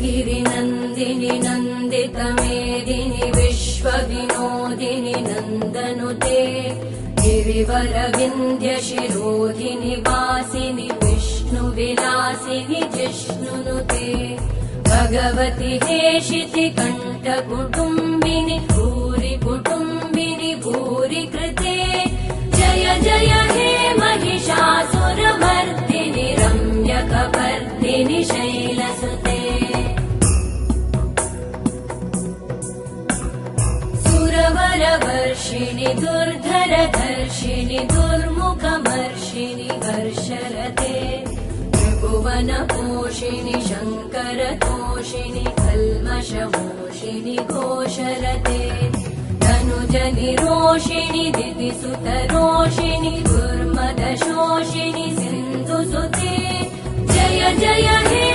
गिरिनन्दिनि नन्दितमेदिनि विश्वविनोदिनि नन्दनुते गिरिवरविन्ध्यशिरोधिनि वासिनि विष्णुविलासिनि जिष्णुनुते भगवति हेशिति कण्ठकुटुम्बिनि भूरि कुटुम्बिनि भूरि कृते जय जय हे महिषासुरमर्दिनि रम्यकपर्दिनि शैलसुते सुरवरवर्षिणि दुर्धरधर्षिणि दुर्मुखमर्षिणि हर्षरते त्रिभुवनपोषिणि शङ्करतोषिणि कल्मषमोषिणि घोषरते तनुजनिरोषिणि दितिसुतरोषिणि दुर्मदशोषिणि सिन्धुसुते जय जय हे